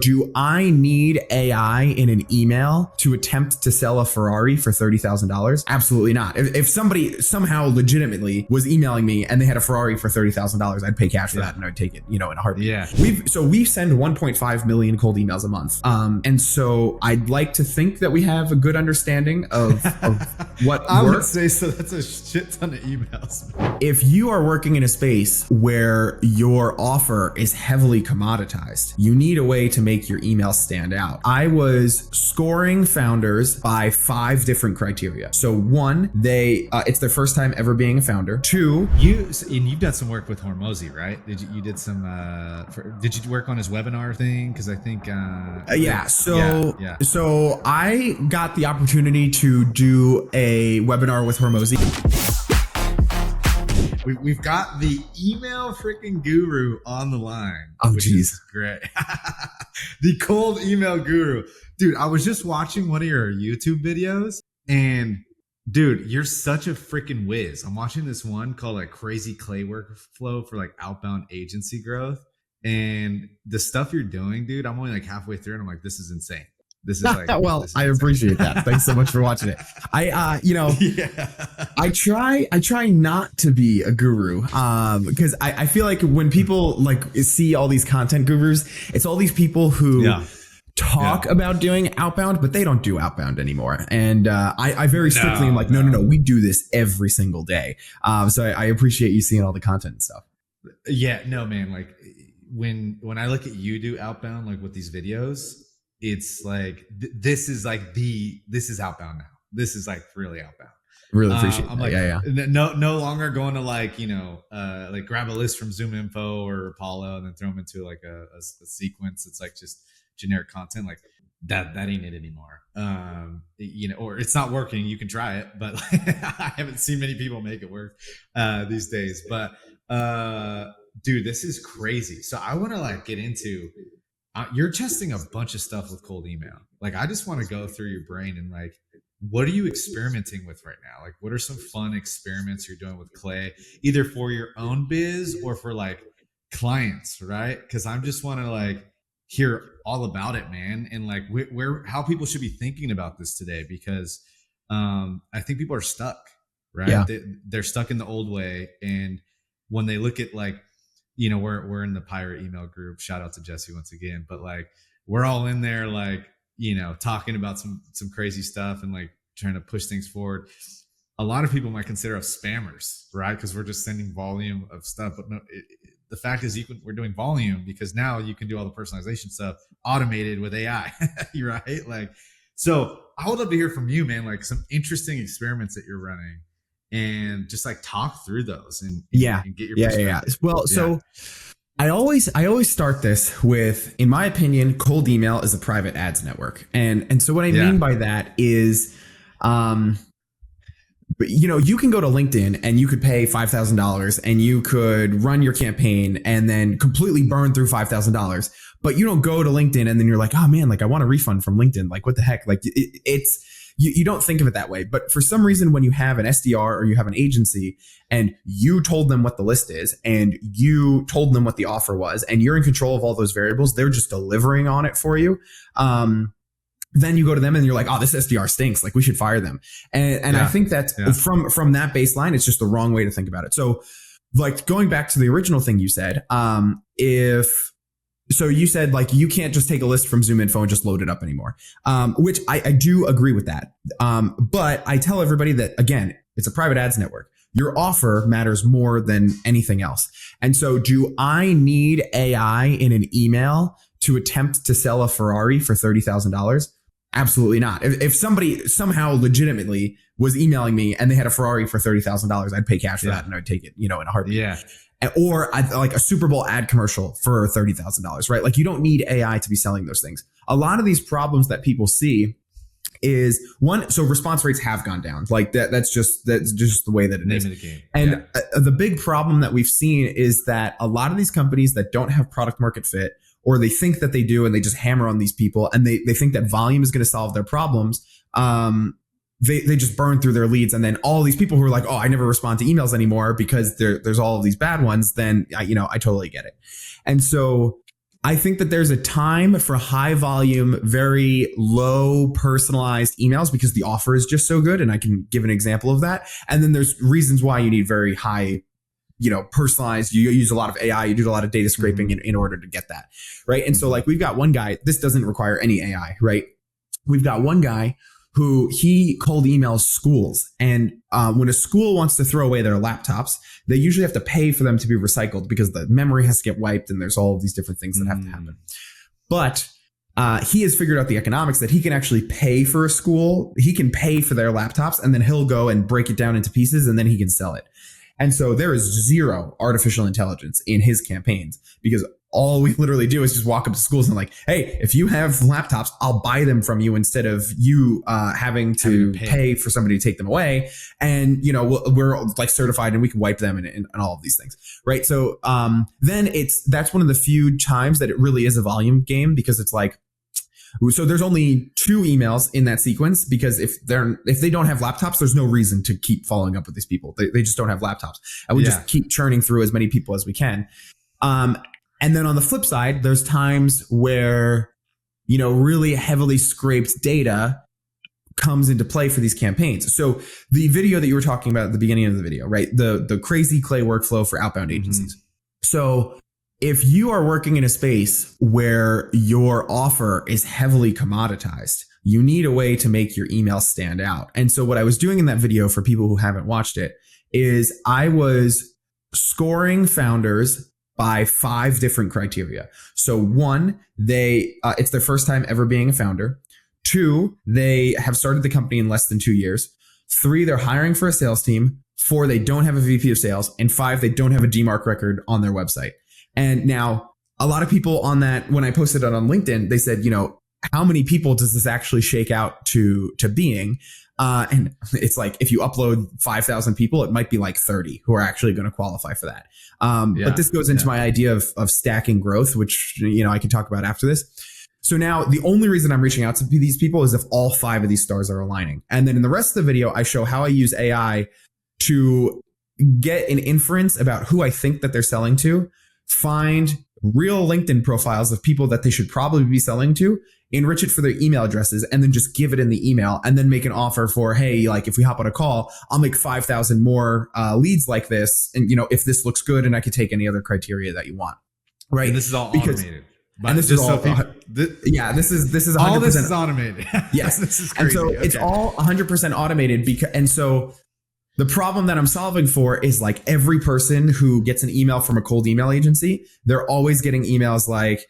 do I need AI in an email to attempt to sell a Ferrari for $30,000? Absolutely not. If somebody somehow legitimately was emailing me and they had a Ferrari for $30,000, I'd pay cash for that and I'd take it, in a heartbeat. Yeah. We send 1.5 million cold emails a month. And so I'd like to think that we have a good understanding of what I would works. say so. That's a shit ton of emails. If you are working in a space where your offer is heavily commoditized, you need a way to make your email stand out. I was scoring founders by 5 different criteria. So 1, it's their first time ever being a founder. 2, you've done some work with Hormozy, right? Did you work on his webinar thing? Because I think So I got the opportunity to do a webinar with Hormozy. We've got the email freaking guru on the line. Oh, geez. Great. The cold email guru. Dude, I was just watching one of your YouTube videos and dude, you're such a freaking whiz. I'm watching this one called like Crazy Clay Workflow for like outbound agency growth. And the stuff you're doing, dude, I'm only like halfway through and I'm like, this is insane. This is like, well, I appreciate that. Thanks so much for watching it. I try not to be a guru, because I feel like when people like see all these content gurus, it's all these people who talk about doing outbound, but they don't do outbound anymore. And I very strictly am like, no, we do this every single day. So I appreciate you seeing all the content and stuff. Yeah, no, man. Like when I look at you do outbound, like with these videos, it's like this is outbound now. This is like really outbound. Really appreciate I'm that. Like, no longer going to like like grab a list from Zoom Info or Apollo and then throw them into like a sequence. It's like just generic content. Like that ain't it anymore. Or it's not working. You can try it, but I haven't seen many people make it work these days. But dude, this is crazy. So I want to like get into. You're testing a bunch of stuff with cold email. Like, I just want to go through your brain and like, what are you experimenting with right now? Like, what are some fun experiments you're doing with Clay, either for your own biz or for like clients, right? Because I just want to like hear all about it, man. And like how people should be thinking about this today, because I think people are stuck, right? Yeah. They're stuck in the old way. And when they look at like, we're in the pirate email group. Shout out to Jesse once again. But like, we're all in there, like, talking about some crazy stuff and like trying to push things forward. A lot of people might consider us spammers, right? Because we're just sending volume of stuff. But no, the fact is, we're doing volume because now you can do all the personalization stuff automated with AI, right? Like, so I would love to hear from you, man. Like some interesting experiments that you're running. And just like talk through those and get your perspective. Well, so I always start this with, in my opinion, cold email is a private ads network. And so what I mean by that is, you can go to LinkedIn and you could pay $5,000 and you could run your campaign and then completely burn through $5,000. But you don't go to LinkedIn and then you're like, oh man, like I want a refund from LinkedIn. Like what the heck? Like you don't think of it that way. But for some reason, when you have an SDR or you have an agency and you told them what the list is and you told them what the offer was and you're in control of all those variables, they're just delivering on it for you. Then you go to them and you're like, oh, this SDR stinks. Like we should fire them. And I think that from that baseline, it's just the wrong way to think about it. So like going back to the original thing you said, so you said like you can't just take a list from Zoom Info and just load it up anymore, which I do agree with that. But I tell everybody that, again, it's a private ads network. Your offer matters more than anything else. And so do I need AI in an email to attempt to sell a Ferrari for $30,000? Absolutely not. If somebody somehow legitimately was emailing me and they had a Ferrari for $30,000, I'd pay cash for that and I'd take it, in a heartbeat. Yeah. Or like a Super Bowl ad commercial for $30,000, right? Like you don't need AI to be selling those things. A lot of these problems that people see is so response rates have gone down. Like that's just the way that it is. Name of the game. And the big problem that we've seen is that a lot of these companies that don't have product market fit, or they think that they do and they just hammer on these people and they think that volume is going to solve their problems. They just burn through their leads. And then all these people who are like, oh, I never respond to emails anymore because there's all of these bad ones. Then, I totally get it. And so I think that there's a time for high volume, very low personalized emails because the offer is just so good. And I can give an example of that. And then there's reasons why you need very high, personalized. You use a lot of AI, you do a lot of data scraping in order to get that. Right. And so like we've got one guy, this doesn't require any AI, right? We've got one guy who he cold emails schools. And when a school wants to throw away their laptops, they usually have to pay for them to be recycled because the memory has to get wiped and there's all of these different things that have to happen. But he has figured out the economics that he can actually pay for a school. He can pay for their laptops and then he'll go and break it down into pieces and then he can sell it. And so there is zero artificial intelligence in his campaigns because all we literally do is just walk up to schools and like, hey, if you have laptops, I'll buy them from you instead of you having to pay for somebody to take them away. And, we're like certified and we can wipe them and all of these things. Right. So then that's one of the few times that it really is a volume game because it's like, so there's only 2 emails in that sequence because if they don't have laptops, there's no reason to keep following up with these people. They just don't have laptops. And we just keep churning through as many people as we can. And then on the flip side, there's times where, really heavily scraped data comes into play for these campaigns. So the video that you were talking about at the beginning of the video, right? The crazy clay workflow for outbound agencies. So if you are working in a space where your offer is heavily commoditized, you need a way to make your email stand out. And so what I was doing in that video for people who haven't watched it is I was scoring founders by 5 different criteria. So 1, it's their first time ever being a founder. 2, they have started the company in less than 2 years. 3, they're hiring for a sales team. 4, they don't have a VP of sales. And 5, they don't have a DMARC record on their website. And now a lot of people on that, when I posted it on LinkedIn, they said, how many people does this actually shake out to being? And it's like, if you upload 5,000 people, it might be like 30 who are actually going to qualify for that. But this goes into my idea of stacking growth, which, I can talk about after this. So now the only reason I'm reaching out to these people is if all 5 of these stars are aligning. And then in the rest of the video, I show how I use AI to get an inference about who I think that they're selling to, find real LinkedIn profiles of people that they should probably be selling to, enrich it for their email addresses, and then just give it in the email and then make an offer for, hey, like if we hop on a call, I'll make 5,000 more leads like this. And, if this looks good and I could take any other criteria that you want. Right. And this is all automated. And this is all, this is 100%. All this is automated. Yes. This is crazy. And so it's all 100% automated and so the problem that I'm solving for is like every person who gets an email from a cold email agency, they're always getting emails like,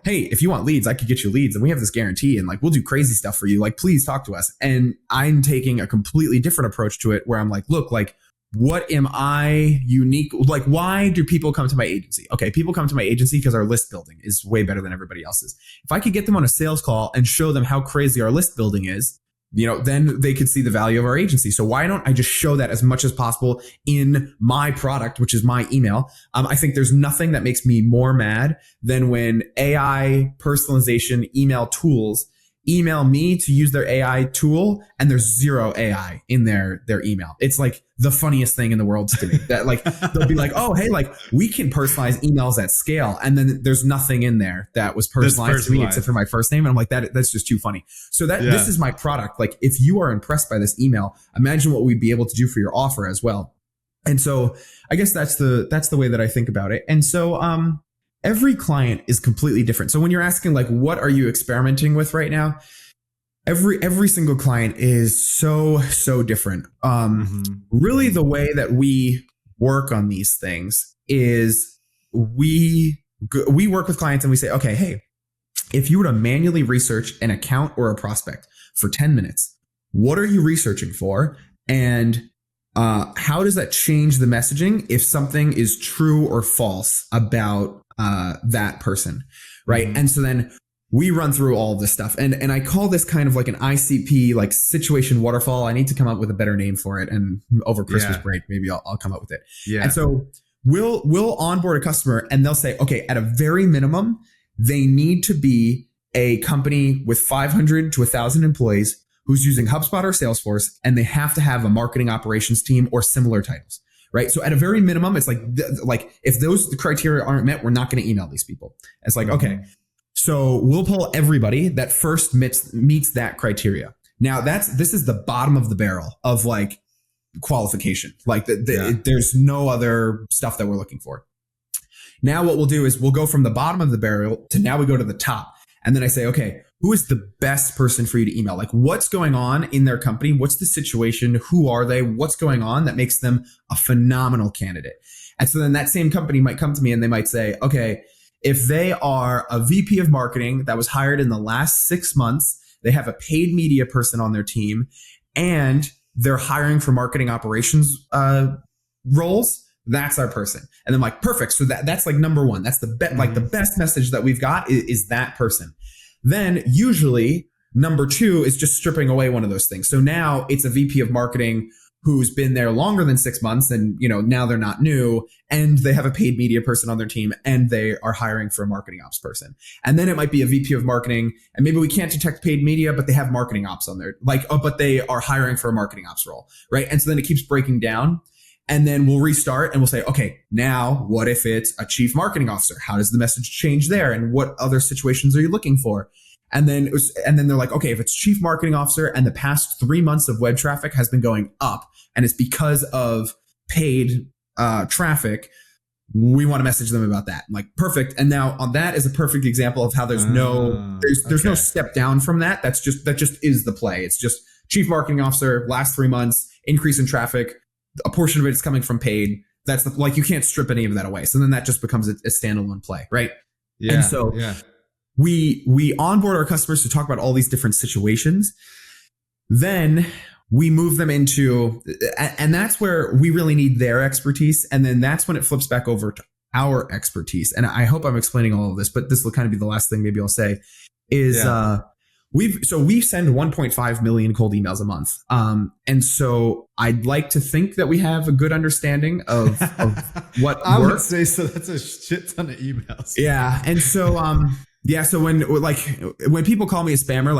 hey, if you want leads, I could get you leads and we have this guarantee and like, we'll do crazy stuff for you. Like, please talk to us. And I'm taking a completely different approach to it where I'm like, look, like, what am I unique? Like, why do people come to my agency? Okay, people come to my agency because our list building is way better than everybody else's. If I could get them on a sales call and show them how crazy our list building is, then they could see the value of our agency. So why don't I just show that as much as possible in my product, which is my email? I think there's nothing that makes me more mad than when AI personalization email tools email me to use their AI tool and there's 0 AI in their email. It's like the funniest thing in the world to me that like, they'll be like, oh, hey, like we can personalize emails at scale. And then there's nothing in there that was personalized to me except for my first name. And I'm like, that's just too funny. So this is my product. Like if you are impressed by this email, imagine what we'd be able to do for your offer as well. And so I guess that's the way that I think about it. And so, every client is completely different. So when you're asking like, what are you experimenting with right now? Every single client is so different. Really the way that we work on these things is we work with clients and we say, okay, hey, if you were to manually research an account or a prospect for 10 minutes, what are you researching for? And how does that change the messaging if something is true or false about that person, right? And so then we run through all of this stuff, and I call this kind of like an ICP, like situation waterfall. I need to come up with a better name for it, and over Christmas break, maybe I'll come up with it. Yeah. And so we'll onboard a customer, and they'll say, okay, at a very minimum, they need to be a company with 500 to 1,000 employees who's using HubSpot or Salesforce, and they have to have a marketing operations team or similar titles. right? So at a very minimum, it's like if those criteria aren't met, we're not going to email these people. It's like, okay, so we'll pull everybody that first meets that criteria. Now this is the bottom of the barrel of like qualification. Like there's no other stuff that we're looking for. Now what we'll do is we'll go from the bottom of the barrel to now we go to the top. And then I say, okay, who is the best person for you to email? Like what's going on in their company? What's the situation? Who are they? What's going on that makes them a phenomenal candidate? And so then that same company might come to me and they might say, okay, if they are a VP of marketing that was hired in the last 6 months, they have a paid media person on their team, and they're hiring for marketing operations roles, that's our person. And I'm like, perfect. So that's like number one. That's the like the best message that we've got is that person. Then usually number two is just stripping away one of those things. So now it's a VP of marketing who's been there longer than 6 months, and now they're not new, and they have a paid media person on their team, and they are hiring for a marketing ops person. And then it might be a VP of marketing, and maybe we can't detect paid media, but they have marketing ops on there, but they are hiring for a marketing ops role, right? And so then it keeps breaking down. And then we'll restart and we'll say, okay, now what if it's a chief marketing officer? How does the message change there? And what other situations are you looking for? And then they're like, okay, if it's chief marketing officer and the past 3 months of web traffic has been going up and it's because of paid traffic, we want to message them about that. I'm like, perfect. And now on that is a perfect example of how there's no step down from that. That just is the play. It's just chief marketing officer, last 3 months, increase in traffic. A portion of it is coming from paid. That's you can't strip any of that away. So then that just becomes a standalone play, right? Yeah. And so we onboard our customers to talk about all these different situations. Then we move them into, and that's where we really need their expertise. And then that's when it flips back over to our expertise. And I hope I'm explaining all of this, but this will kind of be the last thing maybe I'll say is, we send 1.5 million cold emails a month. And so I'd like to think that we have a good understanding of what I would works. say so. That's a shit ton of emails. Yeah. And so, so when people call me a spammer,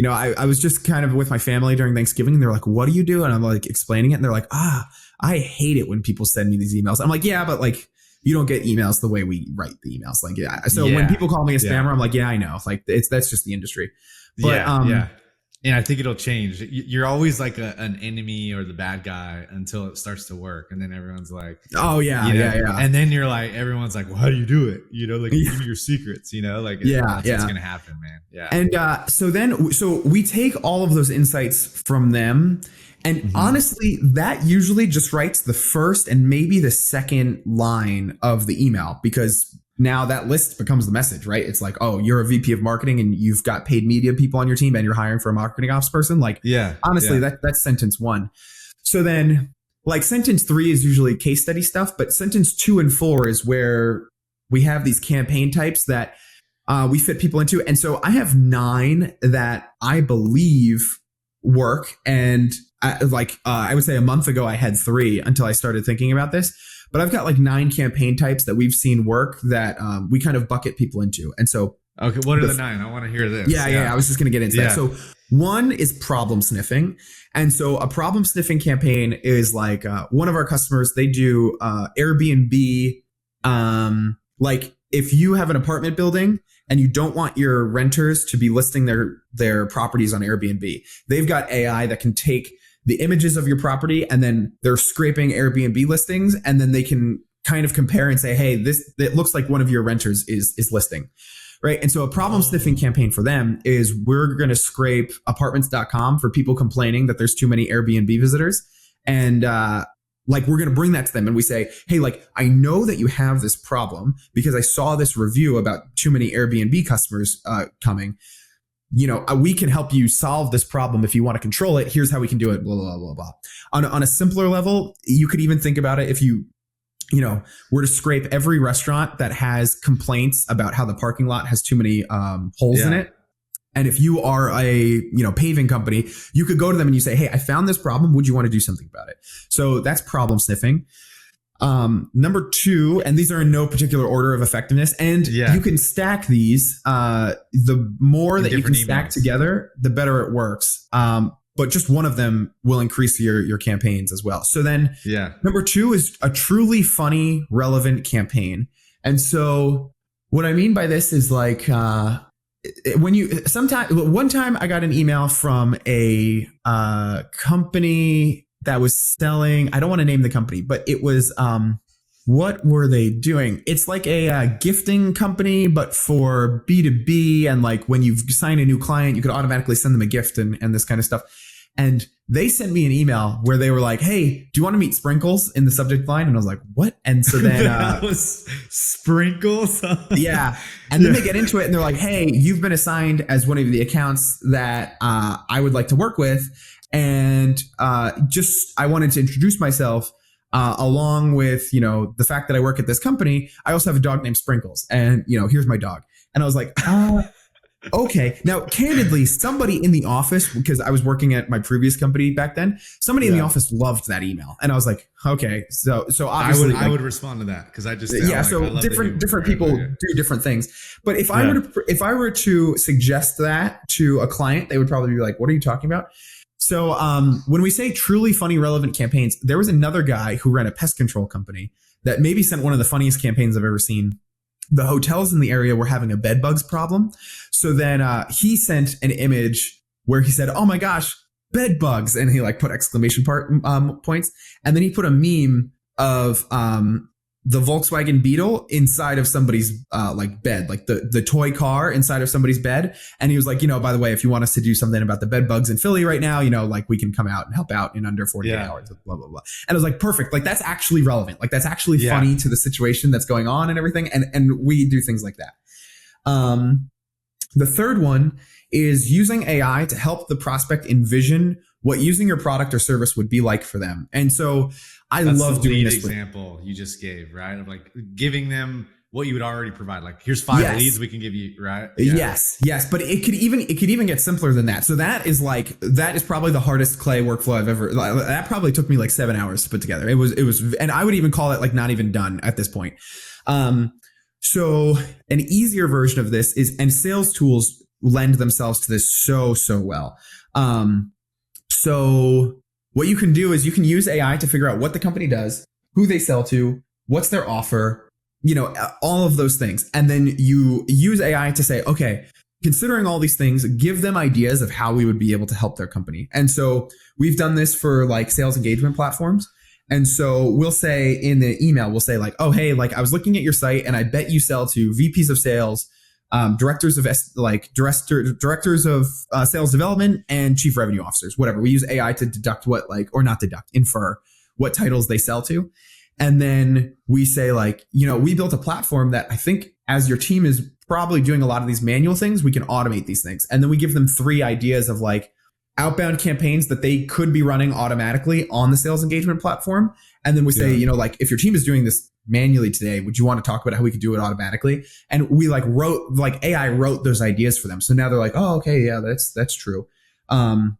I was just kind of with my family during Thanksgiving and they're like, what do you do? And I'm like explaining it. And they're like, I hate it when people send me these emails. I'm like, yeah, but you don't get emails the way we write the emails. When people call me a spammer, I'm like, yeah, I know. That's just the industry. But, And I think it'll change. You're always like an enemy or the bad guy until it starts to work. And then everyone's like, oh yeah. And then you're like, everyone's like, well, how do you do it? Give me your secrets, that's what's going to happen, man. Yeah. And so we take all of those insights from them. And honestly, that usually just writes the first and maybe the second line of the email, because now that list becomes the message, right? It's like, oh, you're a VP of marketing and you've got paid media people on your team and you're hiring for a marketing ops person. Honestly, that's sentence one. So then sentence 3 is usually case study stuff, but sentence 2 and 4 is where we have these campaign types that we fit people into. And so I have 9 that I believe work. And I would say a month ago, I had 3 until I started thinking about this. But I've got 9 campaign types that we've seen work that we kind of bucket people into. And so, okay, what are the 9? I want to hear this. Yeah. I was just going to get into that. So one is problem sniffing. And so a problem sniffing campaign is one of our customers, they do Airbnb. If you have an apartment building and you don't want your renters to be listing their properties on Airbnb, they've got AI that can take the images of your property and then they're scraping Airbnb listings, and then they can kind of compare and say, hey, it looks like one of your renters is listing, right? And so a problem sniffing campaign for them is we're going to scrape apartments.com for people complaining that there's too many Airbnb visitors. And we're going to bring that to them and we say, hey, I know that you have this problem because I saw this review about too many Airbnb customers coming. We can help you solve this problem if you want to control it. Here's how we can do it, blah, blah, blah, blah. On a simpler level, you could even think about it if you were to scrape every restaurant that has complaints about how the parking lot has too many holes in it. And if you are a paving company, you could go to them and you say, hey, I found this problem. Would you want to do something about it? So that's problem sniffing. Number 2, and these are in no particular order of effectiveness, and you can stack these. The more that you can stack together, the better it works. but just one of them will increase your campaigns as well. So then number 2 is a truly funny, relevant campaign. And so what I mean by this is like, one time I got an email from a company that was selling, I don't want to name the company, but it was, what were they doing? It's like a gifting company, but for B2B. And like when you sign a new client, you could automatically send them a gift and this kind of stuff. And they sent me an email where they were like, hey, do you want to meet Sprinkles in the subject line? And I was like, what? And so then that was Sprinkles. Yeah. And then they get into it and they're like, hey, you've been assigned as one of the accounts that I would like to work with. And I wanted to introduce myself. Along with, the fact that I work at this company, I also have a dog named Sprinkles, and, here's my dog. And I was like, okay. Now, candidly, somebody in the office, because I was working at my previous company back then, somebody in the office loved that email. And I was like, okay. So obviously I would respond to that because I just, different people do different things. But if I were to suggest that to a client, they would probably be like, what are you talking about? So when we say truly funny, relevant campaigns, there was another guy who ran a pest control company that maybe sent one of the funniest campaigns I've ever seen. The hotels in the area were having a bed bugs problem. So then he sent an image where he said, oh my gosh, bed bugs. And he like put exclamation points. And then he put a meme of the Volkswagen Beetle inside of somebody's like bed, like the toy car inside of somebody's bed. And he was like, by the way, if you want us to do something about the bed bugs in Philly right now, like we can come out and help out in under 48 hours, blah, blah, blah. And I was like, perfect. Like that's actually relevant. Like that's actually funny to the situation that's going on and everything. And we do things like that. The third one is using AI to help the prospect envision what using your product or service would be like for them. And so I love doing this. Example you just gave, right? Of like giving them what you would already provide. Like here's 5 leads we can give you, right? Yeah. Yes. But it could even get simpler than that. So that is probably the hardest Clay workflow I've ever, that probably took me like 7 hours to put together. It was, and I would even call it like not even done at this point. So an easier version of this is, and sales tools lend themselves to this so well. So what you can do is you can use AI to figure out what the company does, who they sell to, what's their offer, all of those things. And then you use AI to say, okay, considering all these things, give them ideas of how we would be able to help their company. And so we've done this for like sales engagement platforms. And so we'll say in the email, we'll say like, oh, hey, like I was looking at your site and I bet you sell to VPs of sales, directors of sales development and chief revenue officers, whatever. We use AI to infer what titles they sell to. And then we say like, we built a platform that I think as your team is probably doing a lot of these manual things, we can automate these things. And then we give them 3 ideas of like outbound campaigns that they could be running automatically on the sales engagement platform. And then we say, like if your team is doing this manually today, would you want to talk about how we could do it automatically? And we AI wrote those ideas for them. So now they're like, oh, okay, yeah, that's true. And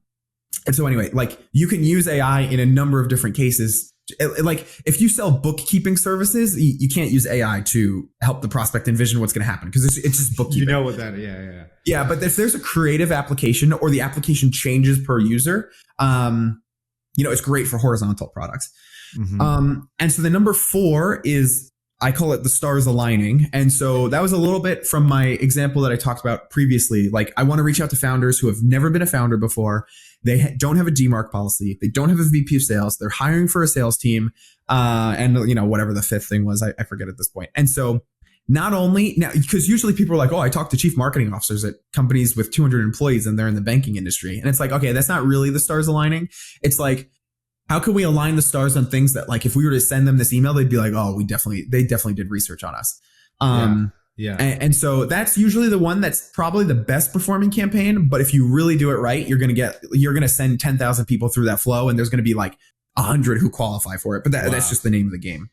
so anyway, like you can use AI in a number of different cases. Like if you sell bookkeeping services, you can't use AI to help the prospect envision what's going to happen because it's just bookkeeping. What that is. Yeah. But if there's a creative application or the application changes per user, it's great for horizontal products. Mm-hmm. And so the number 4 is, I call it the stars aligning. And so that was a little bit from my example that I talked about previously. Like I want to reach out to founders who have never been a founder before. They don't have a DMARC policy. They don't have a VP of sales. They're hiring for a sales team. And whatever the 5th thing was, I forget at this point. And so not only now, because usually people are like, oh, I talk to chief marketing officers at companies with 200 employees and they're in the banking industry. And it's like, okay, that's not really the stars aligning. It's like, how can we align the stars on things that like, if we were to send them this email, they'd be like, oh, they definitely did research on us. And so that's usually the one that's probably the best performing campaign. But if you really do it right, you're going to send 10,000 people through that flow and there's going to be like 100 who qualify for it. But that's just the name of the game.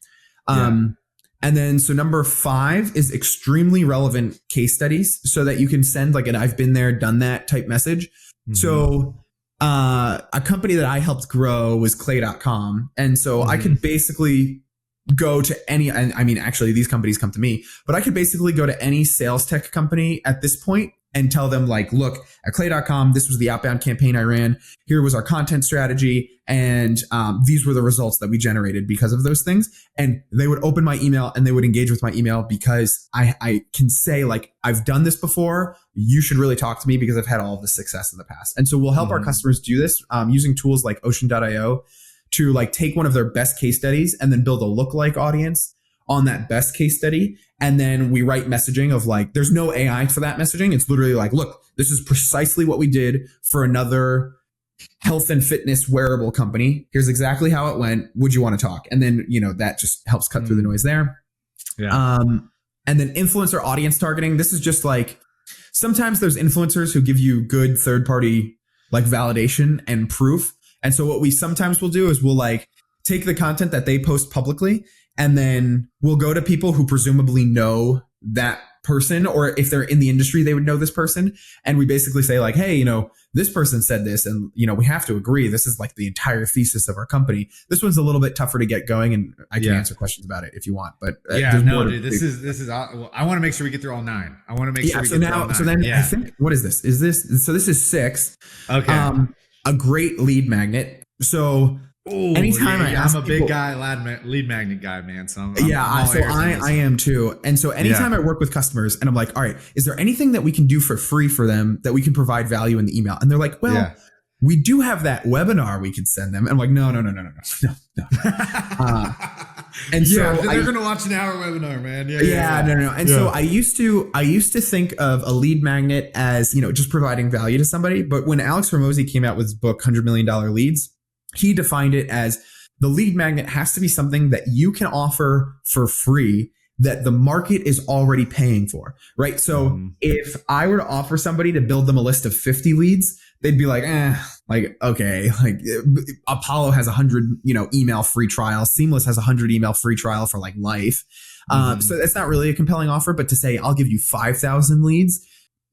And then, so number 5 is extremely relevant case studies so that you can send like an I've been there, done that type message. Mm-hmm. So a company that I helped grow was clay.com. And so I could basically go to any, and I mean, actually these companies come to me, but I could basically go to any sales tech company at this point and tell them like, look, at clay.com, this was the outbound campaign I ran. Here was our content strategy. And these were the results that we generated because of those things. And they would open my email and they would engage with my email because I can say like, I've done this before. You should really talk to me because I've had all of this success in the past. And so we'll help our customers do this using tools like Ocean.io to like take one of their best case studies and then build a lookalike audience on that best case study. And then we write messaging of like, there's no AI for that messaging. It's literally like, look, this is precisely what we did for another health and fitness wearable company. Here's exactly how it went. Would you want to talk? And then, that just helps cut through the noise there. Yeah. And then influencer audience targeting. This is just like, sometimes there's influencers who give you good third party like validation and proof. And so what we sometimes will do is we'll like take the content that they post publicly, and then we'll go to people who presumably know that person, or if they're in the industry, they would know this person. And we basically say like, hey, this person said this, and, we have to agree. This is like the entire thesis of our company. This one's a little bit tougher to get going, and I can answer questions about it if you want. But dude, this is. Well, I want to make sure we get through all 9. I want to make sure we get through all 9. So then I think, what is this? So this is 6. Okay. A great lead magnet. So anytime I ask I'm a big guy, lead magnet guy, man. So I am too. And so anytime I work with customers and I'm like, all right, is there anything that we can do for free for them that we can provide value in the email? And they're like, well, we do have that webinar we could send them. And I'm like, no. And so they're going to watch an hour webinar, man. No. And so I used to think of a lead magnet as, just providing value to somebody. But when Alex Hormozi came out with his book, $100 Million Leads, he defined it as the lead magnet has to be something that you can offer for free that the market is already paying for, right? So if I were to offer somebody to build them a list of 50 leads, they'd be like, okay, like Apollo has 100, email free trial. Seamless has 100 email free trial for like life. So it's not really a compelling offer, but to say, I'll give you 5,000 leads,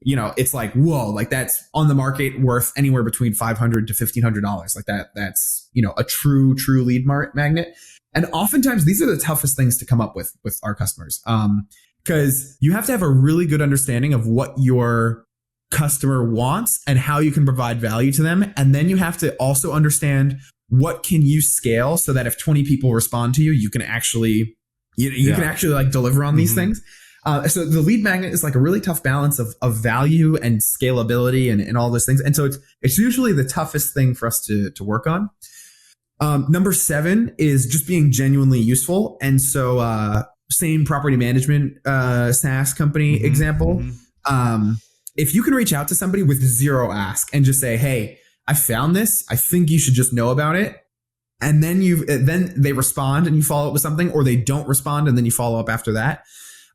it's like, whoa, like that's on the market worth anywhere between $500 to $1,500. Like that's, a true lead magnet. And oftentimes these are the toughest things to come up with our customers. Because you have to have a really good understanding of what your customer wants and how you can provide value to them. And then you have to also understand what can you scale so that if 20 people respond to you, you can actually, you can actually like deliver on these things. So the lead magnet is like a really tough balance of value and scalability and all those things. And so it's usually the toughest thing for us to work on. Number 7 is just being genuinely useful. And so same property management SaaS company example. If you can reach out to somebody with zero ask and just say, hey, I found this, I think you should just know about it. And then they respond and you follow up with something, or they don't respond and then you follow up after that.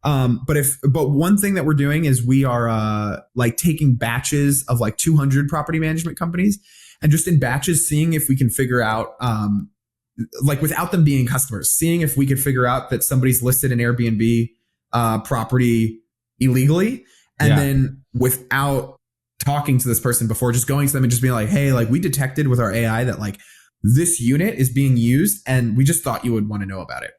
But one thing that we're doing is we are like taking batches of like 200 property management companies, and just in batches seeing if we can figure out, like without them being customers, seeing if we could figure out that somebody's listed an Airbnb property illegally, and then without talking to this person before, just going to them and just being like, hey, like we detected with our AI that like this unit is being used and we just thought you would want to know about it.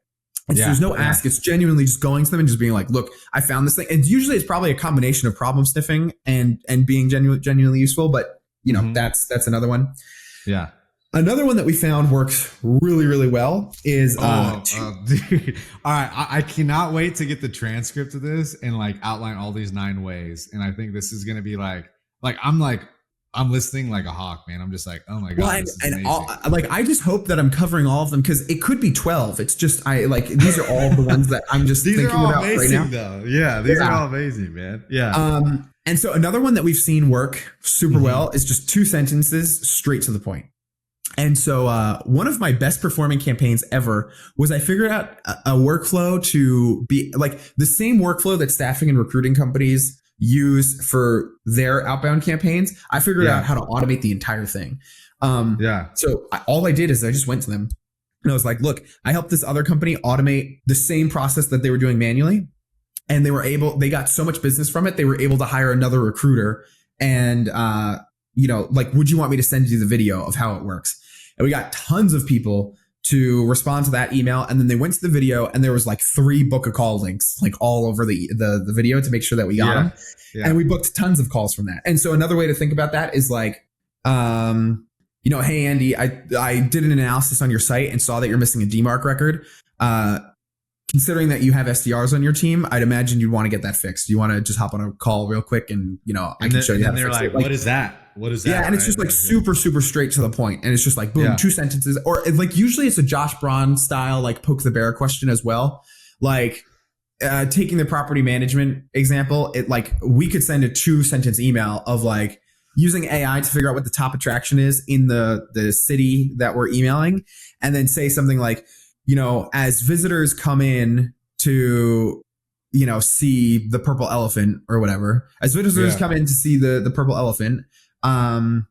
And so there's no ask. It's genuinely just going to them and just being like, look, I found this thing. And usually it's probably a combination of problem sniffing and being genuinely useful. But, that's another one. Yeah. Another one that we found works really, really well is dude. All right. I cannot wait to get the transcript of this and like outline all these 9 ways. And I think this is going to be like I'm listening like a hawk, man. I'm just like, oh my God. Well, this is amazing. I just hope that I'm covering all of them, because it could be 12. It's just, these are all the ones that I'm just thinking about right now. Though. Yeah. These are all amazing, man. Yeah. And so another one that we've seen work super well is just 2 sentences straight to the point. And so one of my best performing campaigns ever was I figured out a workflow to be like the same workflow that staffing and recruiting companies use for their outbound campaigns. I figured out how to automate the entire thing. So all I did is I just went to them and I was like, look, I helped this other company automate the same process that they were doing manually. And they got so much business from it. They were able to hire another recruiter and, would you want me to send you the video of how it works? And we got tons of people to respond to that email. And then they went to the video and there was like 3 book a call links, like all over the video to make sure that we got them. Yeah. And we booked tons of calls from that. And so another way to think about that is like, hey, Andy, I did an analysis on your site and saw that you're missing a DMARC record. Considering that you have SDRs on your team, I'd imagine you'd want to get that fixed. You want to just hop on a call real quick and, I can show you how to fix it. What is that? What is that? Yeah, and it's just like super, super straight to the point. And it's just like, boom, 2 sentences. Or like usually it's a Josh Braun style, like poke the bear question as well. Like taking the property management example, we could send a 2-sentence email of like using AI to figure out what the top attraction is in the city that we're emailing. And then say something like, as visitors come in to, see the purple elephant or whatever, as visitors come in to see the purple elephant, how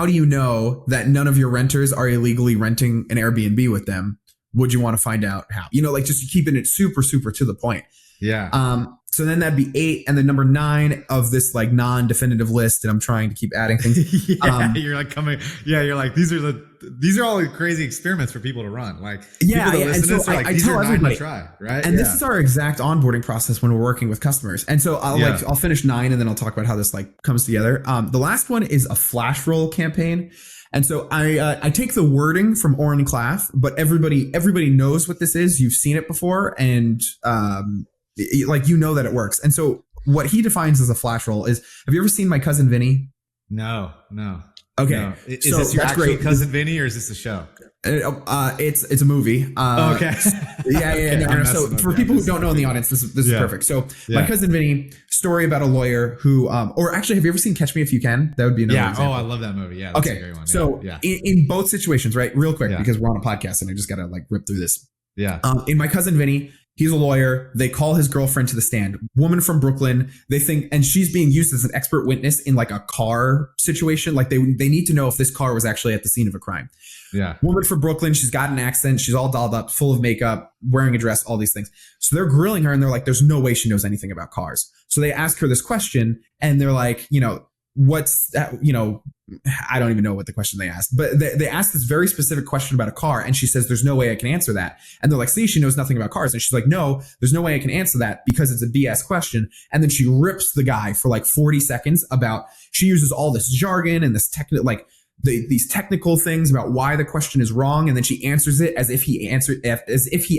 do you know that none of your renters are illegally renting an Airbnb with them? Would you want to find out how? Just keeping it super, super to the point. Yeah. So then that'd be 8, and then number 9 of this like non-definitive list, and I'm trying to keep adding things. You're like these are all like crazy experiments for people to run. Like people that listen to this are like, I tell everybody to try, right? And this is our exact onboarding process when we're working with customers. And so I'll finish 9 and then I'll talk about how this like comes together. The last one is a flash roll campaign. And so I take the wording from Oren Klaff, but everybody knows what this is. You've seen it before, and that it works. And so what he defines as a flash roll is, have you ever seen My Cousin Vinny? No. Okay. No. Is this your actual cousin Vinny, or is this a show? It's a movie. Okay. No. So for people who don't know in the audience, this is perfect. So My Cousin Vinny, story about a lawyer who, or actually, have you ever seen Catch Me If You Can? That would be another example. I love that movie. Yeah. That's a great one. So in both situations, right? Real quick, because we're on a podcast and I just got to like rip through this. Yeah. In My Cousin Vinny, he's a lawyer. They call his girlfriend to the stand. Woman from Brooklyn. They think, and she's being used as an expert witness in like a car situation. Like they need to know if this car was actually at the scene of a crime. Yeah. Woman from Brooklyn. She's got an accent. She's all dolled up, full of makeup, wearing a dress, all these things. So they're grilling her and they're like, there's no way she knows anything about cars. So they ask her this question and they're like, what's that? I don't even know what the question they asked, but they asked this very specific question about a car. And she says, there's no way I can answer that. And they're like, see, she knows nothing about cars. And she's like, no, there's no way I can answer that because it's a BS question. And then she rips the guy for like 40 seconds about, she uses all this jargon and this these technical things about why the question is wrong. And then she answers it as if he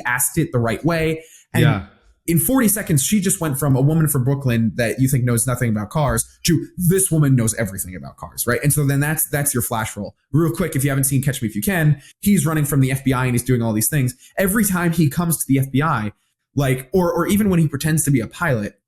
asked it the right way. And in 40 seconds, she just went from a woman from Brooklyn that you think knows nothing about cars to this woman knows everything about cars, right? And so then that's your flash roll. Real quick, if you haven't seen Catch Me If You Can, he's running from the FBI and he's doing all these things. Every time he comes to the FBI, like, or even when he pretends to be a pilot,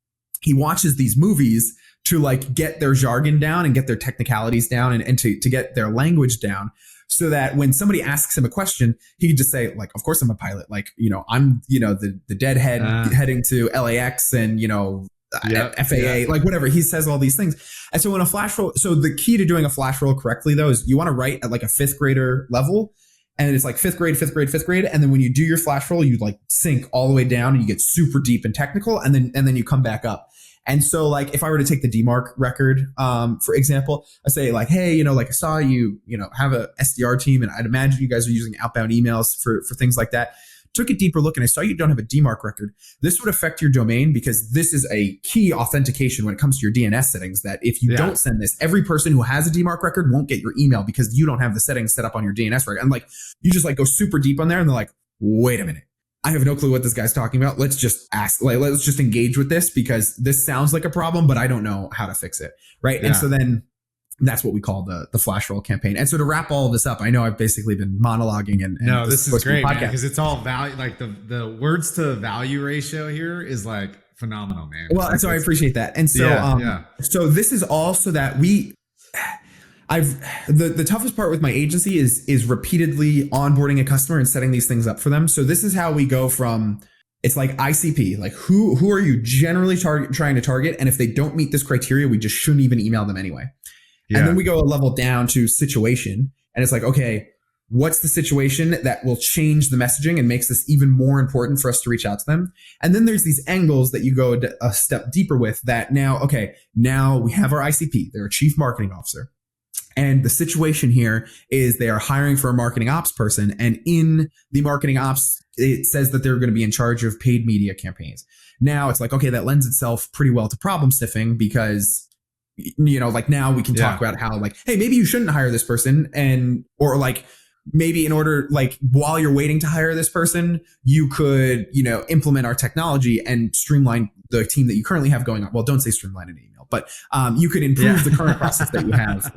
he watches these movies to like get their jargon down and get their technicalities down and to get their language down. So that when somebody asks him a question, he can just say, like, of course I'm a pilot. Like, I'm, the deadhead heading to LAX and, FAA, like whatever. He says all these things. And so when a flash roll, so the key to doing a flash roll correctly though, is you want to write at like a 5th grader level. And it's like 5th grade. And then when you do your flash roll, you like sink all the way down and you get super deep and technical. And then you come back up. And so like, if I were to take the DMARC record, for example, I say like, hey, like I saw you, have a SDR team and I'd imagine you guys are using outbound emails for things like that. Took a deeper look and I saw you don't have a DMARC record. This would affect your domain because this is a key authentication when it comes to your DNS settings, that if you don't send this, every person who has a DMARC record won't get your email because you don't have the settings set up on your DNS record. And like, you just like go super deep on there and they're like, wait a minute. I have no clue what this guy's talking about. Let's just ask, like, let's just engage with this because this sounds like a problem, but I don't know how to fix it. Right. Yeah. And so then that's what we call the flash roll campaign. And so to wrap all of this up, I know I've basically been monologuing and no, this is great, man, because it's all value. Like the words to value ratio here is like phenomenal, man. Well, so I appreciate that. And so, so this is all so that the toughest part with my agency is repeatedly onboarding a customer and setting these things up for them. So this is how we go from, it's like ICP, like who are you generally trying to target? And if they don't meet this criteria, we just shouldn't even email them anyway. Yeah. And then we go a level down to situation. And it's like, okay, what's the situation that will change the messaging and makes this even more important for us to reach out to them? And then there's these angles that you go a step deeper with that now we have our ICP, they're a chief marketing officer. And the situation here is they are hiring for a marketing ops person. And in the marketing ops, it says that they're going to be in charge of paid media campaigns. Now it's like, okay, that lends itself pretty well to problem sniffing because, like now we can talk about how like, hey, maybe you shouldn't hire this person. Or like, maybe in order, like while you're waiting to hire this person, you could, implement our technology and streamline the team that you currently have going on. Well, don't say streamline in an email, but you could improve the current process that you have,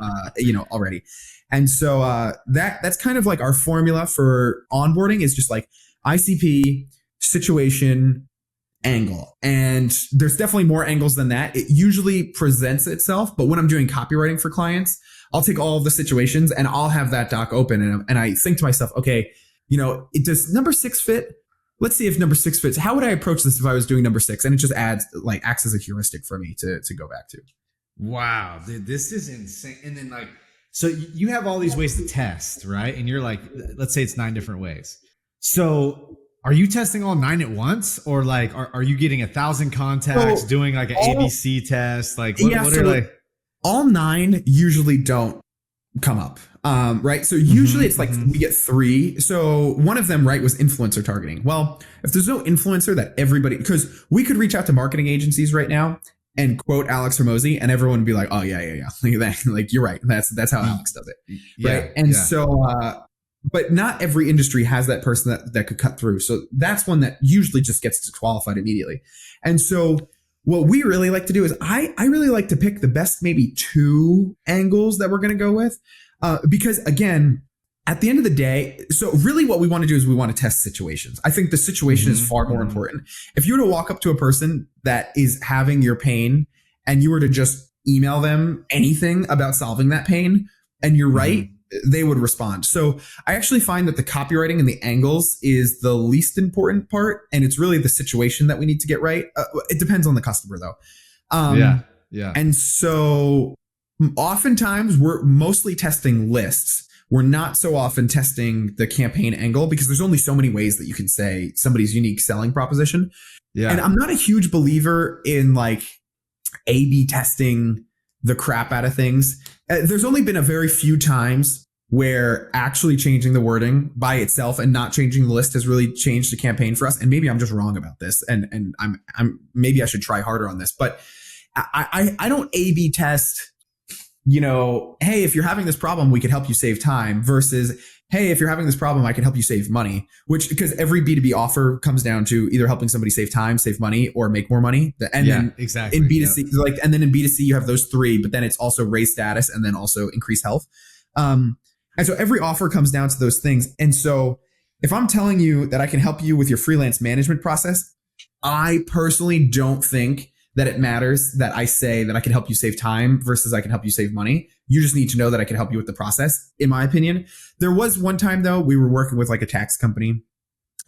already. And so that's kind of like our formula for onboarding is just like ICP, situation, angle. And there's definitely more angles than that. It usually presents itself, but when I'm doing copywriting for clients, I'll take all of the situations and I'll have that doc open and I think to myself, okay, does number 6 fit? Let's see if number 6 fits. How would I approach this if I was doing number 6? And it just acts as a heuristic for me to go back to. Wow, dude, this is insane. And then so you have all these ways to test, right? And you're like, let's say it's 9 different ways. So are you testing all 9 at once, or like, are you getting 1,000 contacts, doing like an ABC test? Like, what are like? All 9 usually don't come up, right? So usually it's like we get 3. So one of them, right, was influencer targeting. Well, if there's no influencer that everybody, because we could reach out to marketing agencies right now and quote Alex Hormozy, and everyone would be like, oh yeah, like you're right. That's how Alex does it, right? And so, but not every industry has that person that could cut through. So that's one that usually just gets disqualified immediately. And so what we really like to do is I really like to pick the best maybe 2 angles that we're going to go with. Because again, at the end of the day, so really what we want to do is we want to test situations. I think the situation is far more important. If you were to walk up to a person that is having your pain and you were to just email them anything about solving that pain, and you're right, they would respond. So I actually find that the copywriting and the angles is the least important part. And it's really the situation that we need to get right. It depends on the customer though. Yeah. And so oftentimes we're mostly testing lists. We're not so often testing the campaign angle because there's only so many ways that you can say somebody's unique selling proposition. Yeah. And I'm not a huge believer in like A/B testing the crap out of things. There's only been a very few times where actually changing the wording by itself and not changing the list has really changed the campaign for us. And maybe I'm just wrong about this, and I'm maybe I should try harder on this. But I don't A/B test, hey, if you're having this problem, we could help you save time, versus, hey, if you're having this problem, I can help you save money, because every B2B offer comes down to either helping somebody save time, save money, or make more money. And then exactly. In B2C, and then in B2C, you have those 3, but then it's also raise status and then also increase health. And so every offer comes down to those things. And so if I'm telling you that I can help you with your freelance management process, I personally don't think that it matters that I say that I can help you save time versus I can help you save money. You just need to know that I can help you with the process, in my opinion. There was one time though, we were working with like a tax company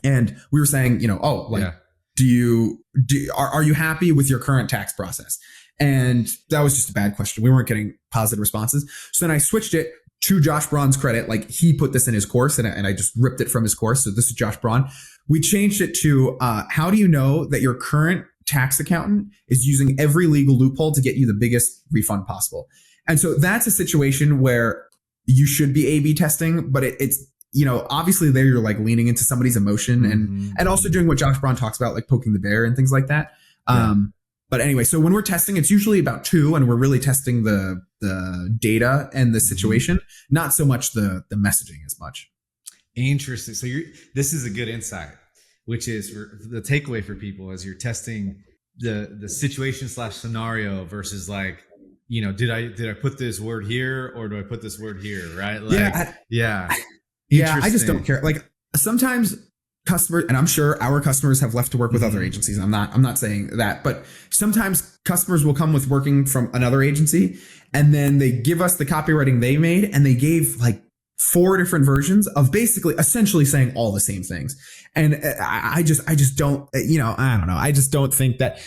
and we were saying, are you happy with your current tax process? And that was just a bad question. We weren't getting positive responses. So then I switched it to Josh Braun's credit. Like he put this in his course and I just ripped it from his course. So this is Josh Braun. We changed it to, how do you know that your current tax accountant is using every legal loophole to get you the biggest refund possible? And so that's a situation where you should be A/B testing, but it's, obviously there you're like leaning into somebody's emotion and also doing what Josh Braun talks about, like poking the bear and things like that. But anyway, so when we're testing, it's usually about 2, and we're really testing the data and the situation, not so much the messaging as much. Interesting. So this is a good insight, which is the takeaway for people as you're testing the situation / scenario versus like, did I put this word here or do I put this word here? Right. Like, I just don't care. Like sometimes customers, and I'm sure our customers have left to work with other agencies. I'm not saying that, but sometimes customers will come with working from another agency and then they give us the copywriting they made and they gave like 4 different versions of basically essentially saying all the same things. And I just don't, I don't know. I just don't think that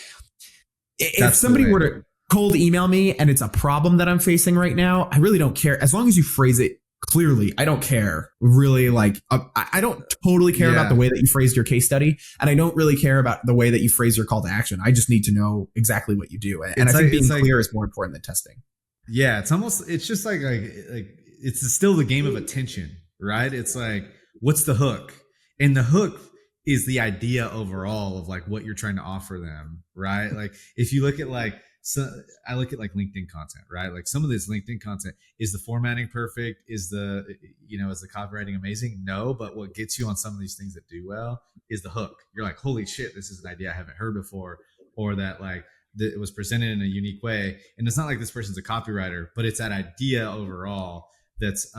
if somebody were to cold email me and it's a problem that I'm facing right now, I really don't care. As long as you phrase it clearly, I don't care really. Like I don't totally care about the way that you phrased your case study, and I don't really care about the way that you phrase your call to action. I just need to know exactly what you do, and I think being clear is more important than testing. Yeah, it's just like it's still the game of attention, right? It's like, what's the hook? And the hook is the idea overall of like what you're trying to offer them, right? Like if you look at like, so I look at like LinkedIn content, right? Like some of this LinkedIn content, is the formatting perfect? Is is the copywriting amazing? No, but what gets you on some of these things that do well is the hook. You're like, holy shit, this is an idea I haven't heard before, or that like that it was presented in a unique way. And it's not like this person's a copywriter, but it's that idea overall that's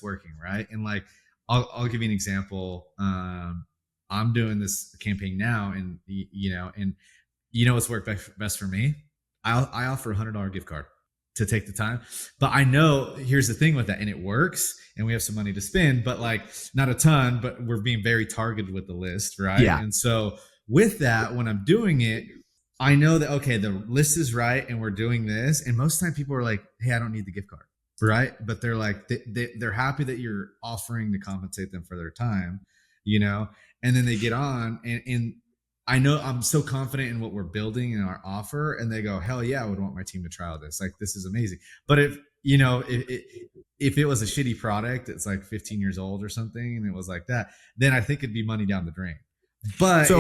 working, right? And like I'll give you an example. I'm doing this campaign now, and what's worked best for me? I offer $100 gift card to take the time, but I know here's the thing with that, and it works, and we have some money to spend, but like not a ton, but we're being very targeted with the list, right? Yeah. And so with that, when I'm doing it, I know that, okay, the list is right and we're doing this. And most of the time people are like, hey, I don't need the gift card. Right. But they're like, they're happy that you're offering to compensate them for their time, and then they get on and I know I'm so confident in what we're building in our offer. And they go, hell yeah, I would want my team to trial this. Like, this is amazing. But if it was a shitty product, it's like 15 years old or something, and it was like that, then I think it'd be money down the drain. But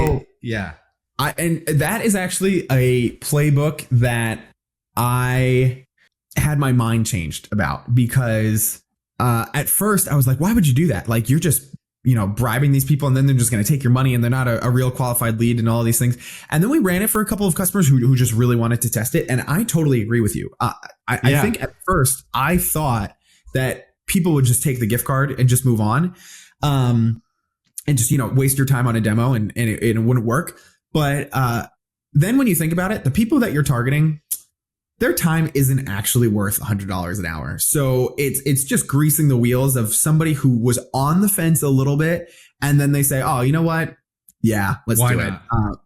yeah. And that is actually a playbook that I had my mind changed about, because at first I was like, why would you do that? Like, you're just, bribing these people, and then they're just going to take your money, and they're not a real qualified lead and all these things. And then we ran it for a couple of customers who just really wanted to test it. And I totally agree with you. I think at first I thought that people would just take the gift card and just move on, and just, waste your time on a demo and it wouldn't work. But then when you think about it, the people that you're targeting, their time isn't actually worth $100 an hour. So it's just greasing the wheels of somebody who was on the fence a little bit, and then they say, oh, you know what? Yeah, let's do it.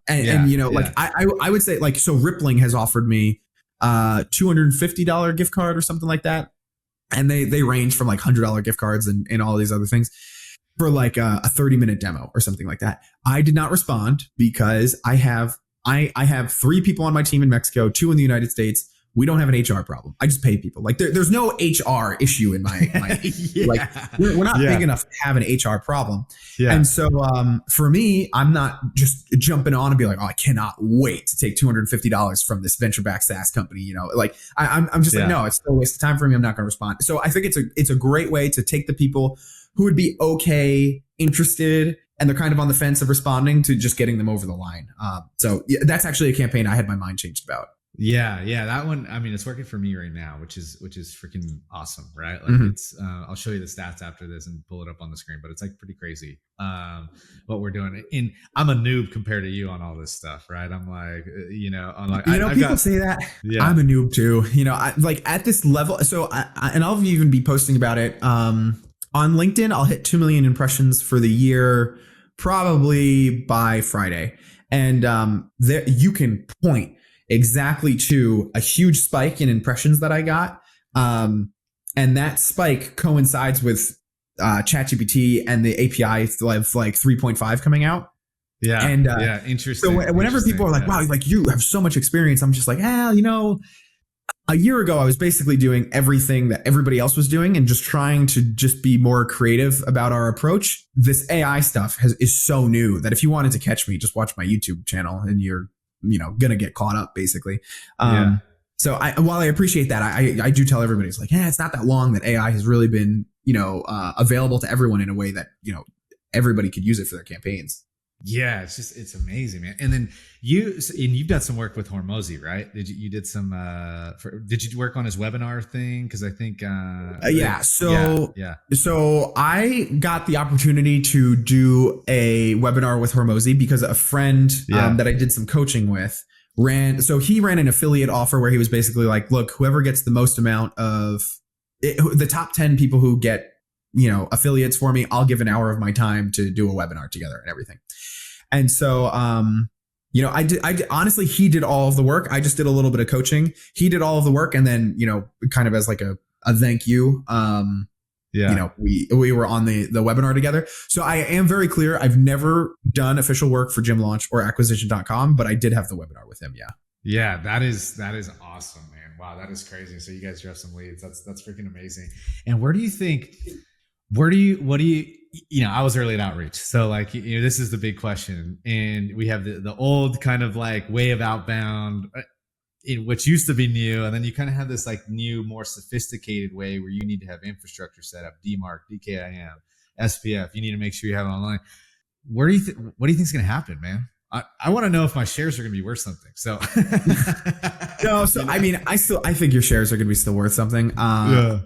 I would say, like, so Rippling has offered me $250 gift card or something like that. And they range from like $100 gift cards and all these other things for like a 30-minute demo or something like that. I did not respond because I have 3 people on my team in Mexico, 2 in the United States. We don't have an HR problem. I just pay people. Like there's no HR issue in my yeah. Like we're not big enough to have an HR problem. Yeah. And so for me, I'm not just jumping on and be like, oh, I cannot wait to take $250 from this venture-backed SaaS company. Like I'm just like, no, it's still a waste of time for me. I'm not going to respond. So I think it's a great way to take the people who would be okay, interested, and they're kind of on the fence of responding, to just getting them over the line. So that's actually a campaign I had my mind changed about. Yeah. That one, I mean, it's working for me right now, which is freaking awesome, right? Like it's, I'll show you the stats after this and pull it up on the screen, but it's like pretty crazy what we're doing. And I'm a noob compared to you on all this stuff, right? I'm like, people say that. Yeah. I'm a noob too. Like at this level. So and I'll even be posting about it on LinkedIn. I'll hit 2 million impressions for the year, probably by Friday. And there you can point exactly to a huge spike in impressions that I got. And that spike coincides with ChatGPT and the API have like 3.5 coming out. Yeah. And interesting. So whenever people are like, wow, like you have so much experience, I'm just like, a year ago, I was basically doing everything that everybody else was doing and just trying to just be more creative about our approach. This AI stuff is so new that if you wanted to catch me, just watch my YouTube channel and you're, going to get caught up basically. So while I appreciate that, I do tell everybody, it's like, it's not that long that AI has really been, available to everyone in a way that, everybody could use it for their campaigns. Yeah, it's amazing, man. And then you've done some work with Hormozy, right? Did you work on his webinar thing? Because I think So I got the opportunity to do a webinar with Hormozy because a friend that I did some coaching with he ran an affiliate offer where he was basically like, look, whoever gets the most amount of the top 10 people who get affiliates for me, I'll give an hour of my time to do a webinar together and everything. And so, I did honestly, he did all of the work. I just did a little bit of coaching. He did all of the work. And then, kind of as like a thank you, we were on the webinar together. So I am very clear. I've never done official work for Gym Launch or acquisition.com, but I did have the webinar with him. Yeah. Yeah. That is awesome, man. Wow, that is crazy. So you guys do have some leads. That's freaking amazing. And where do you think? What do you? I was early at outreach, so like this is the big question. And we have the old kind of like way of outbound, in which used to be new, and then you kind of have this like new, more sophisticated way where you need to have infrastructure set up, DMARC, DKIM, SPF. You need to make sure you have it online. What do you think is going to happen, man? I want to know if my shares are going to be worth something. So, no. So I mean, I think your shares are going to be still worth something. Yeah.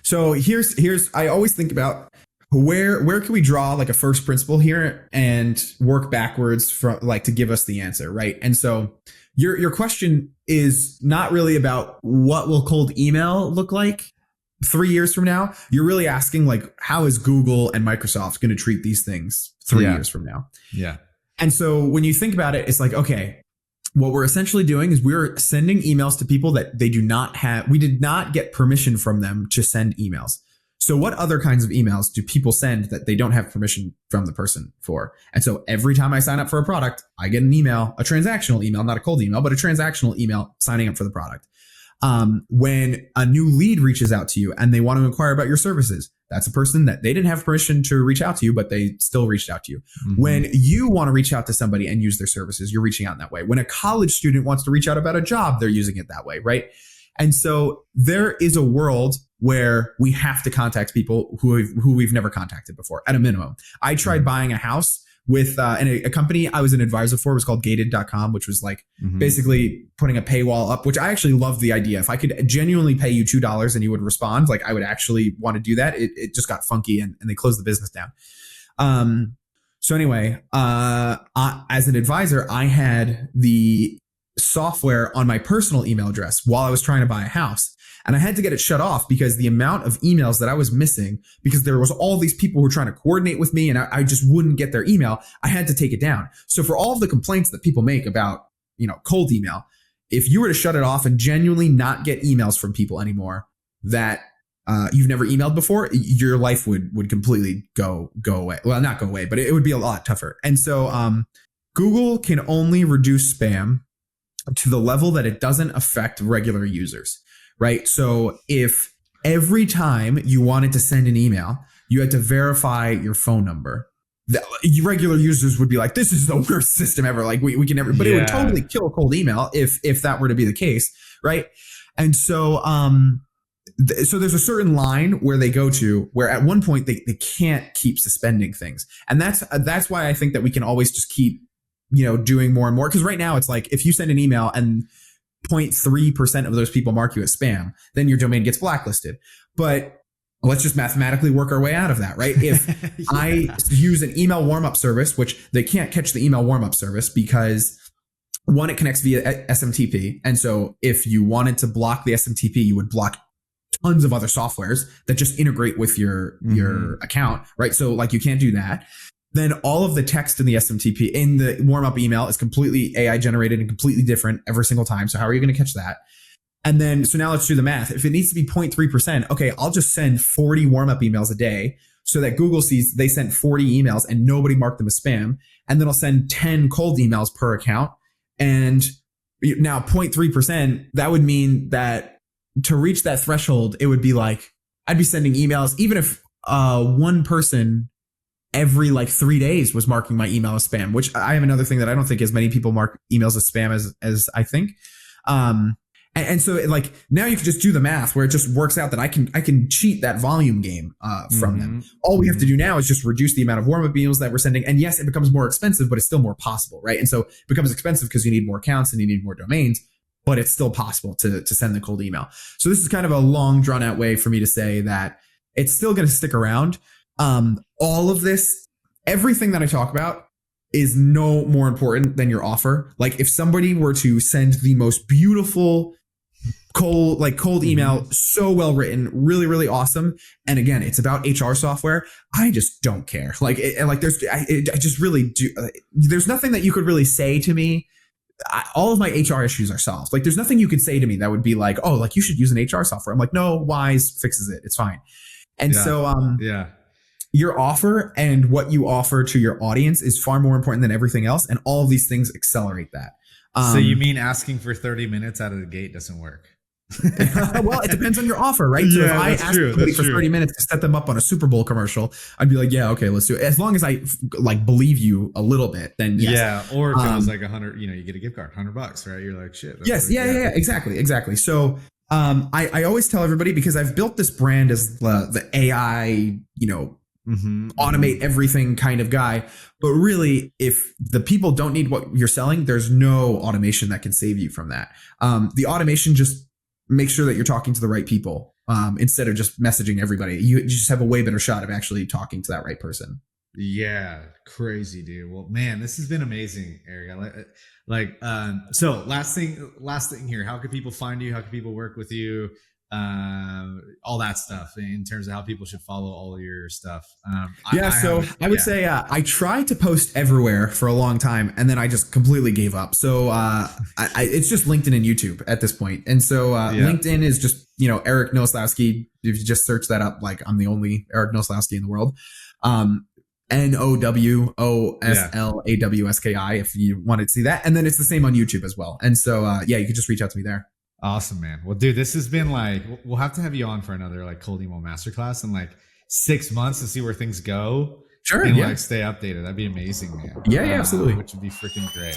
So here's I always think about where can we draw like a first principle here and work backwards from like to give us the answer, right? And so your question is not really about what will cold email look like 3 years from now. You're really asking like, how is Google and Microsoft going to treat these things 3 years from now? Yeah. And so when you think about it, it's like, okay, what we're essentially doing is we're sending emails to people that we did not get permission from them to send emails. So what other kinds of emails do people send that they don't have permission from the person for? And so every time I sign up for a product, I get an email, a transactional email, not a cold email, but a transactional email signing up for the product. When a new lead reaches out to you and they want to inquire about your services, that's a person that they didn't have permission to reach out to you, but they still reached out to you. Mm-hmm. When you want to reach out to somebody and use their services, you're reaching out in that way. When a college student wants to reach out about a job, they're using it that way, right? And so there is a world where we have to contact people who we've never contacted before at a minimum. I tried buying a house with a company I was an advisor for. It was called gated.com, which was like basically putting a paywall up, which I actually loved the idea. If I could genuinely pay you $2 and you would respond, like I would actually want to do that. It just got funky and they closed the business down. So anyway, as an advisor, I had the software on my personal email address while I was trying to buy a house. And I had to get it shut off because the amount of emails that I was missing, because there was all these people who were trying to coordinate with me and I just wouldn't get their email, I had to take it down. So for all of the complaints that people make about, cold email, if you were to shut it off and genuinely not get emails from people anymore that you've never emailed before, your life would completely go away. Well, not go away, but it would be a lot tougher. And so Google can only reduce spam to the level that it doesn't affect regular users. Right. So if every time you wanted to send an email, you had to verify your phone number, regular users would be like, this is the worst system ever. Like we can never, but it would totally kill a cold email if that were to be the case. Right. And so, so there's a certain line where they go to where at one point they can't keep suspending things. And that's why I think that we can always just keep, doing more and more. Because right now it's like if you send an email and 0.3% of those people mark you as spam, then your domain gets blacklisted. But let's just mathematically work our way out of that, right? If I use an email warm-up service, which they can't catch the email warm-up service because one, it connects via SMTP. And so if you wanted to block the SMTP, you would block tons of other softwares that just integrate with your account, right? So like you can't do that. Then all of the text in the SMTP in the warm-up email is completely AI generated and completely different every single time. So how are you going to catch that? And then, so now let's do the math. If it needs to be 0.3%, okay, I'll just send 40 warm-up emails a day so that Google sees they sent 40 emails and nobody marked them as spam. And then I'll send 10 cold emails per account. And now 0.3%, that would mean that to reach that threshold, it would be like, I'd be sending emails, even if one person every like 3 days was marking my email as spam, which I have another thing that I don't think as many people mark emails as spam as I think. And so like now you can just do the math where it just works out that I can cheat that volume game from them. All we have to do now is just reduce the amount of warm-up emails that we're sending. And yes, it becomes more expensive, but it's still more possible, right? And so it becomes expensive because you need more accounts and you need more domains, but it's still possible to send the cold email. So this is kind of a long drawn out way for me to say that it's still going to stick around. All of this, everything that I talk about is no more important than your offer. Like if somebody were to send the most beautiful cold email, so well written, really, really awesome. And again, it's about HR software. I just don't care. I just really do. There's nothing that you could really say to me. All of my HR issues are solved. Like there's nothing you could say to me that would be like, oh, like you should use an HR software. I'm like, no, Wise fixes it. It's fine. And your offer and what you offer to your audience is far more important than everything else. And all of these things accelerate that. So you mean asking for 30 minutes out of the gate doesn't work? Well, it depends on your offer, right? So if I ask somebody for 30 minutes to set them up on a Super Bowl commercial, I'd be like, yeah, okay, let's do it. As long as I like believe you a little bit, then yes. Yeah. Or if it was like 100, you get a gift card, $100, right? You're like, shit. Yes. Yeah. Exactly. So I always tell everybody, because I've built this brand as the AI, automate everything kind of guy. But really, if the people don't need what you're selling, there's no automation that can save you from that. The automation just makes sure that you're talking to the right people instead of just messaging everybody. You just have a way better shot of actually talking to that right person. Yeah, crazy, dude. Well, man, this has been amazing, Eric. So last thing here. How can people find you? How can people work with you? All that stuff in terms of how people should follow all of your stuff. I would say I tried to post everywhere for a long time, and then I just completely gave up. So it's just LinkedIn and YouTube at this point. And so LinkedIn is just, Eric Nowoslawski. If you just search that up, like I'm the only Eric Nowoslawski in the world. Nowoslawski if you wanted to see that. And then it's the same on YouTube as well. And so, you could just reach out to me there. Awesome, man. Well, dude, this has been like, we'll have to have you on for another like cold email masterclass in like 6 months to see where things go. Sure. And like stay updated. That'd be amazing, man. Yeah, absolutely. Which would be freaking great.